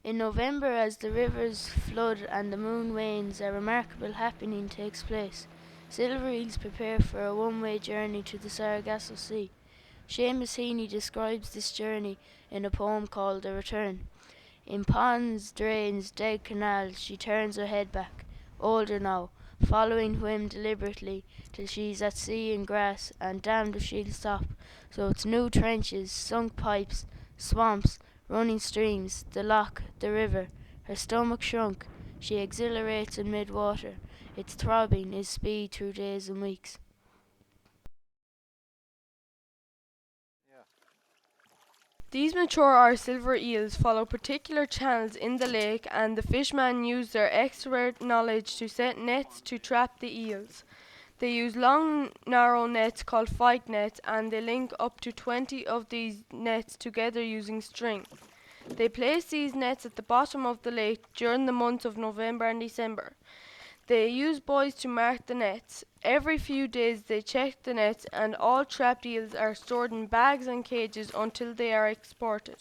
In November, as the rivers flood and the moon wanes, a remarkable happening takes place. Silver eels prepare for a one-way journey to the Sargasso Sea. Seamus describes this journey in a poem called The Return. In ponds, drains, dead canals, she turns her head back, older now, following whim deliberately, till she's at sea in grass, and damned if she'll stop. So it's new trenches, sunk pipes, swamps, running streams, the loch, the river. Her stomach shrunk, she exhilarates in mid-water. Its throbbing is speed through days and weeks. These mature or silver eels follow particular channels in the lake, and the fishermen use their expert knowledge to set nets to trap the eels. They use long, narrow nets called fight nets, and they link up to 20 of these nets together using string. They place these nets at the bottom of the lake during the months of November and December. They use buoys to mark the nets. Every few days they check the nets, and all trapped eels are stored in bags and cages until they are exported.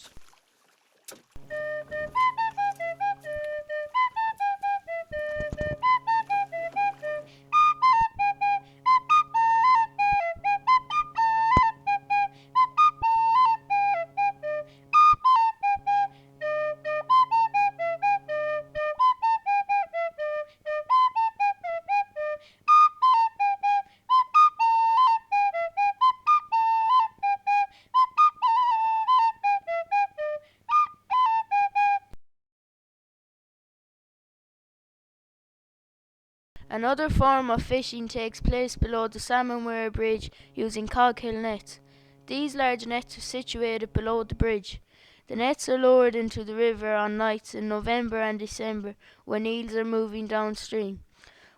Another form of fishing takes place below the Salmon Weir Bridge using coghill nets. These large nets are situated below the bridge. The nets are lowered into the river on nights in November and December when eels are moving downstream.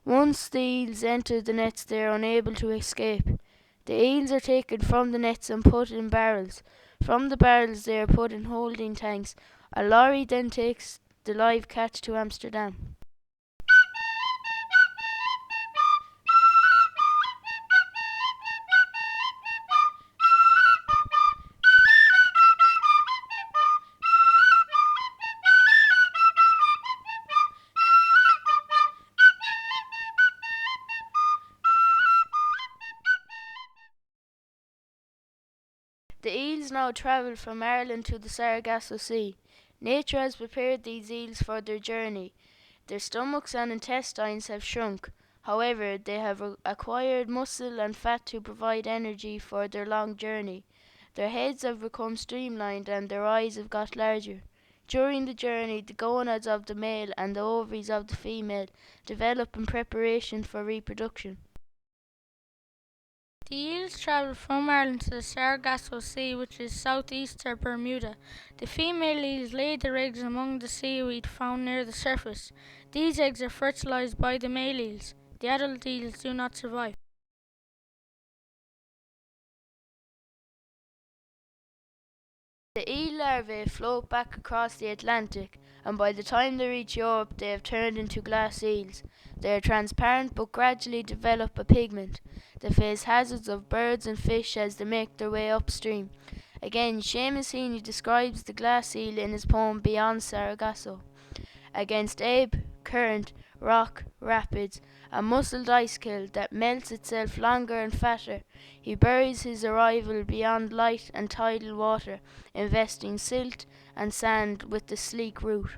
Once the eels enter the nets, they are unable to escape. The eels are taken from the nets and put in barrels. From the barrels they are put in holding tanks. A lorry then takes the live catch to Amsterdam. The eels now travel from Ireland to the Sargasso Sea. Nature has prepared these eels for their journey. Their stomachs and intestines have shrunk. However, they have acquired muscle and fat to provide energy for their long journey. Their heads have become streamlined and their eyes have got larger. During the journey, the gonads of the male and the ovaries of the female develop in preparation for reproduction. The eels travel from Ireland to the Sargasso Sea, which is southeast of Bermuda. The female eels lay their eggs among the seaweed found near the surface. These eggs are fertilized by the male eels. The adult eels do not survive. The eel larvae float back across the Atlantic, and by the time they reach Europe they have turned into glass eels. They are transparent but gradually develop a pigment. They face hazards of birds and fish as they make their way upstream. Again, Seamus describes the glass eel in his poem Beyond Sargasso. Against ebb, current, rock, rapids, a muscled ice-kill that melts itself longer and fatter, he buries his arrival beyond light and tidal water, investing silt and sand with the sleek root.